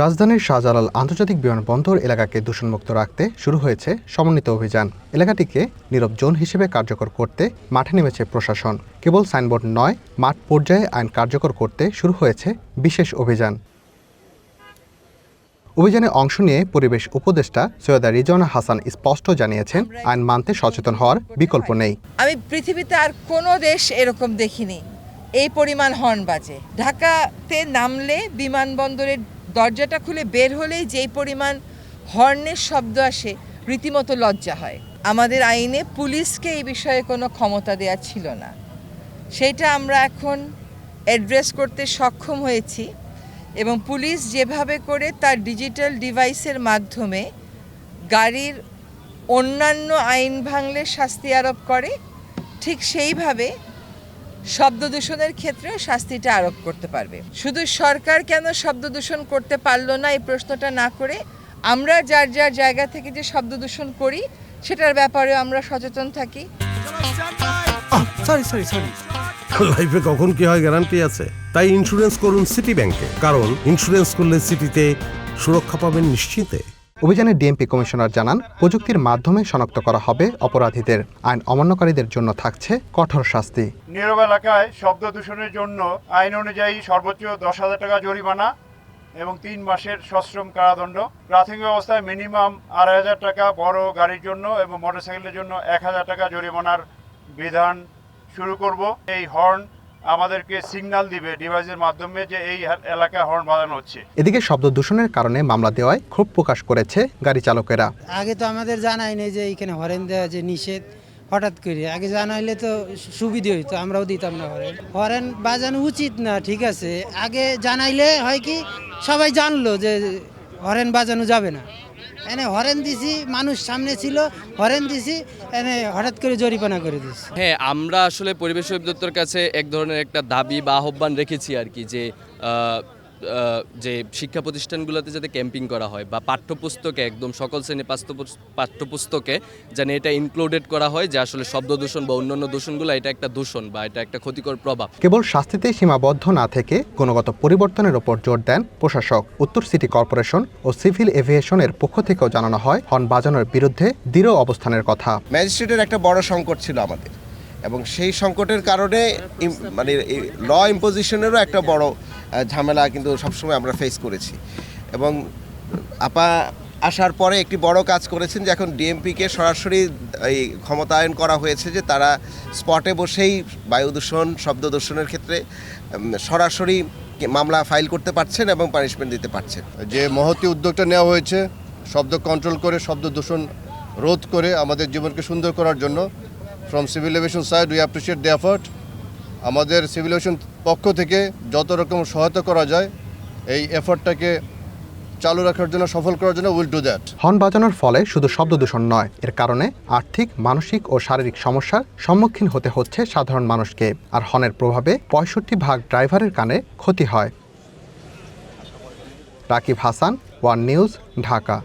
রাজধানীর শাহজালাল আন্তর্জাতিক বিমানবন্দর এলাকাকে দূষণমুক্ত রাখতে শুরু হয়েছে সমন্বিত অভিযান। এলাকাটিকে নীরব জোন হিসেবে কার্যকর করতে মাঠে নেমেছে প্রশাসন। কেবল সাইনবোর্ড নয়, মাঠ পর্যায়ে আইন কার্যকর করতে শুরু হয়েছে বিশেষ অভিযান। অভিযানে অংশ নিয়ে পরিবেশ উপদেষ্টা সৈয়দা রিজওয়ানা হাসান স্পষ্ট জানিয়েছেন, আইন মানতে সচেতন হওয়ার বিকল্প নেই। আমি পৃথিবীতে আর কোনো দেশ এরকম দেখিনি এই পরিমাণ হর্ন বাজে। ঢাকাতে নামলে বিমানবন্দরের দরজাটা খুলে বের হলেই যেই পরিমাণ হর্নের শব্দ আসে, রীতিমতো লজ্জা হয়। আমাদের আইনে পুলিশকে এই বিষয়ে কোনো ক্ষমতা দেওয়া ছিল না, সেটা আমরা এখন অ্যাড্রেস করতে সক্ষম হয়েছি এবং পুলিশ যেভাবে করে তার ডিজিটাল ডিভাইসের মাধ্যমে গাড়ির অন্যান্য আইন ভাঙলে শাস্তি আরোপ করে, ঠিক সেইভাবে শব্দ দূষণের ক্ষেত্রেও শাস্তিটা আরোপ করতে পারবে। শুধু সরকার কেন শব্দ দূষণ করতে পারলো না এই প্রশ্নটা না করে আমরা যার যার জায়গা থেকে যে শব্দ দূষণ করি সেটার ব্যাপারেও আমরা সচেতন থাকি। লাইফে কখন কি হয় গ্যারান্টি আছে? তাই ইন্স্যুরেন্স করুন সিটি ব্যাংকে, কারণ ইন্স্যুরেন্স করলে সিটিতে সুরক্ষা পাবেন নিশ্চিতে। অভিযানে ডিএমপি কমিশনার জানান, প্রযুক্তির মাধ্যমে শনাক্ত করা হবে অপরাধীদের। আইন অমান্যকারীদের জন্য থাকছে কঠোর শাস্তি। নীরব এলাকায় শব্দ দূষণের জন্য আইন অনুযায়ী সর্বোচ্চ 10,000 টাকা জরিমানা এবং 3 মাসের সশ্রম কারাদণ্ড। প্রাথমিক অবস্থায় মিনিমাম 2,500 টাকা বড় গাড়ির জন্য এবং মোটরসাইকেলের জন্য 1,000 টাকা জরিমানার বিধান শুরু করব। এই হর্ন আমাদেরকে সিগন্যাল দিবে ডিভাইসের মাধ্যমে যে এই এলাকায় হর্ন বাজানো হচ্ছে। এদিকে শব্দ দূষণের কারণে মামলা দেওয়ায় ক্ষোভ প্রকাশ করেছে গাড়ি চালকেরা। আগে তো আমাদের জানাই নেই যে এখানে হরেন দেওয়া যে নিষেধ, হঠাৎ করে আগে জানাইলে তো সুবিধে হইতো, আমরাও দিতাম না। হরেন বাজানো উচিত না, ঠিক আছে, আগে জানাইলে হয় কি সবাই জানলো যে হরেন বাজানো যাবে না। এনে হরেন দিছি, মানুষ সামনে ছিল, হরেন দিছি, এনে হঠাৎ করে জরিমানা করে দিছি। হ্যাঁ, আমরা আসলে পরিবেশ অধিদপ্তরের কাছে এক ধরনের একটা দাবি বা আহ্বান রেখেছি আর কি, যে শিক্ষা প্রতিষ্ঠানগুলোতে যাতে ক্যাম্পিং করা হয় বা পাঠ্যপুস্তকে একদম সকল শ্রেণী পাঠ্যপুস্তকে যেন এটা ইনক্লুডেড করা হয় যে আসলে শব্দ দূষণ বা অন্যান্য দূষণগুলো এটা একটা দূষণ বা এটা একটা ক্ষতিকর প্রভাব। কেবল শাস্তিতে সীমাবদ্ধ না থেকে গুণগত পরিবর্তনের উপর জোর দেন প্রশাসক। উত্তর সিটি কর্পোরেশন ও সিভিল এভিয়েশনের পক্ষ থেকেও জানানো হয় হর্ন বাজানোর বিরুদ্ধে দৃঢ় অবস্থানের কথা। ম্যাজিস্ট্রেটের একটা বড় সংকট ছিল আমাদের, এবং সেই সংকটের কারণে মানে ল ইম্পোজিশনেরও একটা বড় ঝামেলা কিন্তু সবসময় আমরা ফেস করেছি। এবং আপা আসার পরে একটি বড় কাজ করেছেন যে এখন ডিএমপিকে সরাসরি এই ক্ষমতায়ন করা হয়েছে যে তারা স্পটে বসেই বায়ু দূষণ, শব্দ দূষণের ক্ষেত্রে সরাসরি মামলা ফাইল করতে পারছেন এবং পানিশমেন্ট দিতে পারছেন। যে মহতী উদ্যোগটা নেওয়া হয়েছে শব্দ কন্ট্রোল করে, শব্দ দূষণ রোধ করে আমাদের জীবনকে সুন্দর করার জন্য, from civil aviation side we appreciate the effort. আমাদের সিভিল এভিয়েশন পক্ষ থেকে যত রকম সহায়তা করা যায় এই এফর্টটাকে চালু রাখার জন্য, সফল করার জন্য উইল ডু দ্যাট। হর্ন বাজানোর ফলে শুধু শব্দ দূষণ নয়, এর কারণে আর্থিক, মানসিক ও শারীরিক সমস্যার সম্মুখীন হতে হচ্ছে সাধারণ মানুষকে। আর হর্নের প্রভাবে 65% ড্রাইভারের কানে ক্ষতি হয়। Rakib Hasan, one news, Dhaka.